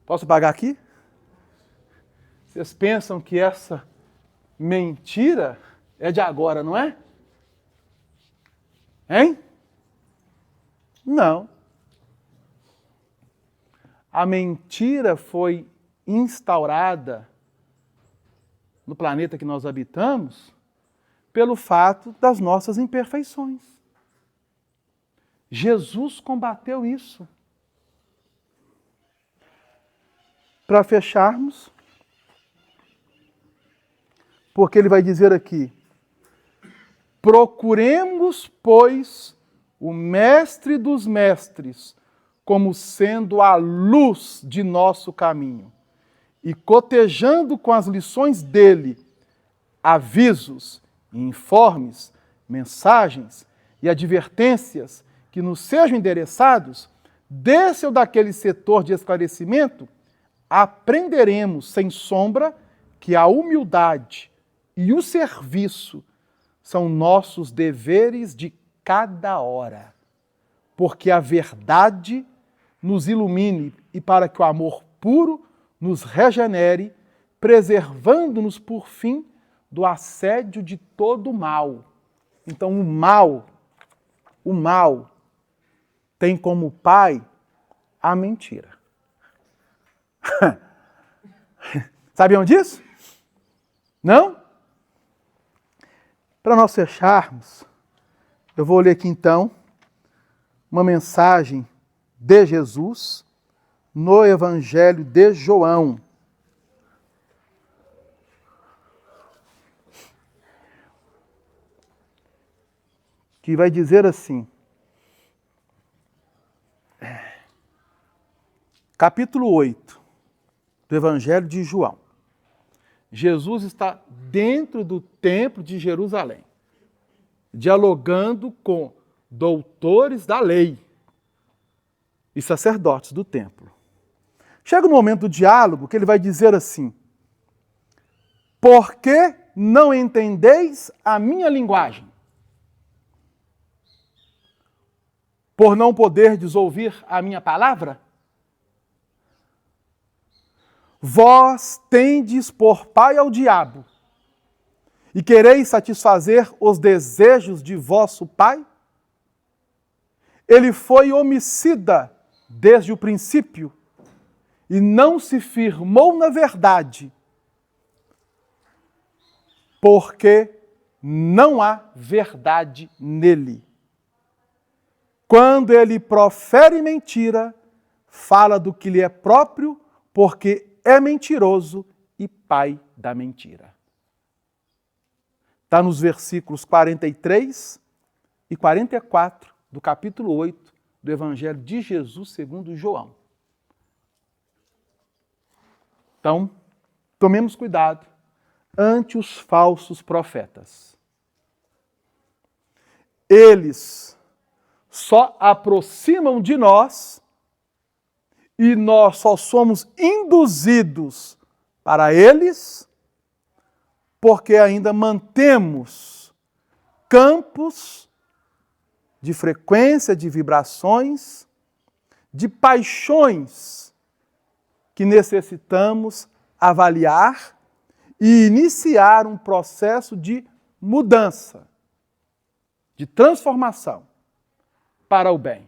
Posso pagar aqui? Vocês pensam que essa mentira é de agora, não é? Hein? Não. A mentira foi instaurada no planeta que nós habitamos pelo fato das nossas imperfeições. Jesus combateu isso. Para fecharmos, porque ele vai dizer aqui, Procuremos, pois, o Mestre dos Mestres, como sendo a luz de nosso caminho, e cotejando com as lições dele, avisos e informes, mensagens e advertências que nos sejam endereçados, desse ou daquele setor de esclarecimento, aprenderemos, sem sombra, que a humildade e o serviço são nossos deveres de cada hora, porque a verdade nos ilumine e para que o amor puro nos regenere, preservando-nos, por fim, do assédio de todo o mal. Então, o mal tem como pai a mentira. Sabiam disso? Não? Para nós fecharmos, eu vou ler aqui então uma mensagem de Jesus no Evangelho de João. Que vai dizer assim, capítulo 8 do Evangelho de João. Jesus está dentro do templo de Jerusalém, dialogando com doutores da lei e sacerdotes do templo. Chega um momento do diálogo que ele vai dizer assim: por que não entendeis a minha linguagem? Por não poderdes ouvir a minha palavra? Vós tendes por pai ao diabo, e quereis satisfazer os desejos de vosso pai? Ele foi homicida desde o princípio, e não se firmou na verdade, porque não há verdade nele. Quando ele profere mentira, fala do que lhe é próprio, porque é mentiroso e pai da mentira. Está nos versículos 43 e 44 do capítulo 8 do Evangelho de Jesus segundo João. Então, tomemos cuidado ante os falsos profetas. Eles só aproximam de nós e nós só somos induzidos para eles porque ainda mantemos campos de frequência, de vibrações, de paixões que necessitamos avaliar e iniciar um processo de mudança, de transformação para o bem.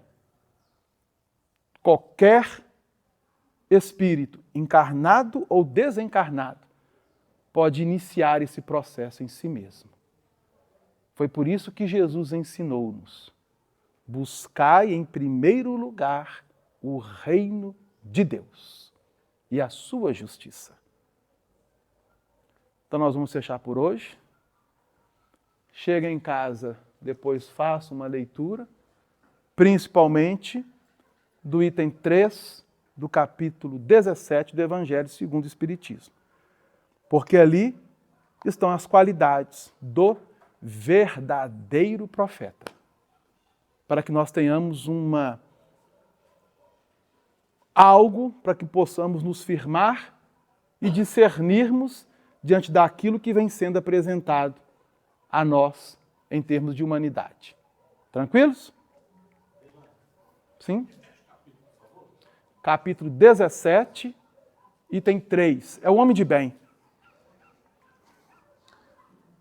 Qualquer espírito, encarnado ou desencarnado, pode iniciar esse processo em si mesmo. Foi por isso que Jesus ensinou-nos: buscai em primeiro lugar o reino de Deus e a sua justiça. Então nós vamos fechar por hoje. Chega em casa, depois faça uma leitura, principalmente do item 3 do capítulo 17 do Evangelho segundo o Espiritismo. Porque ali estão as qualidades do verdadeiro profeta. Para que nós tenhamos algo para que possamos nos firmar e discernirmos diante daquilo que vem sendo apresentado a nós em termos de humanidade. Tranquilos? Sim? Capítulo 17, item 3. É o homem de bem.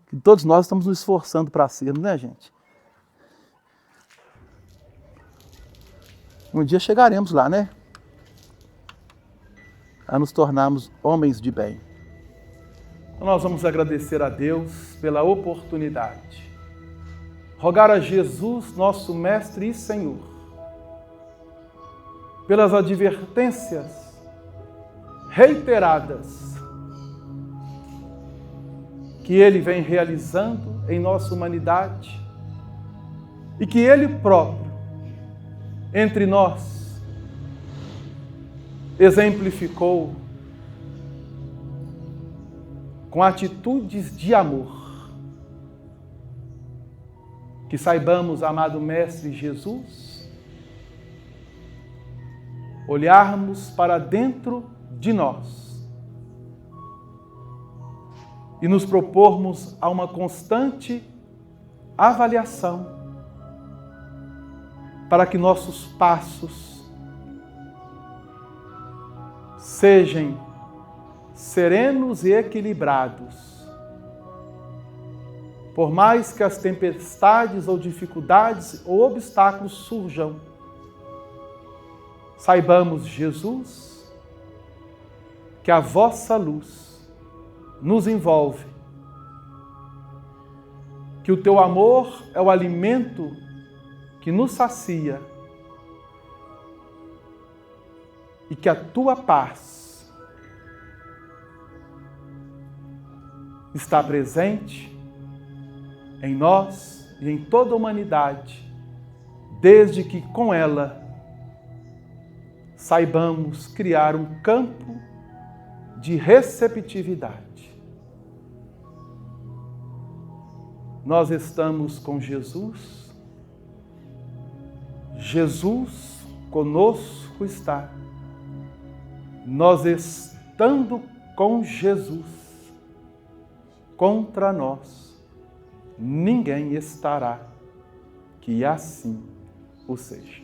Que todos nós estamos nos esforçando para sermos, né, gente? Um dia chegaremos lá, né? A nos tornarmos homens de bem. Então nós vamos agradecer a Deus pela oportunidade. Rogar a Jesus, nosso Mestre e Senhor, pelas advertências reiteradas que Ele vem realizando em nossa humanidade e que Ele próprio, entre nós, exemplificou com atitudes de amor. Que saibamos, amado Mestre Jesus, olharmos para dentro de nós e nos propormos a uma constante avaliação para que nossos passos sejam serenos e equilibrados. Por mais que as tempestades ou dificuldades ou obstáculos surjam, saibamos, Jesus, que a vossa luz nos envolve, que o teu amor é o alimento que nos sacia e que a tua paz está presente em nós e em toda a humanidade, desde que com ela saibamos criar um campo de receptividade. Nós estamos com Jesus, Jesus conosco está. Nós estando com Jesus, contra nós ninguém estará, que assim o seja.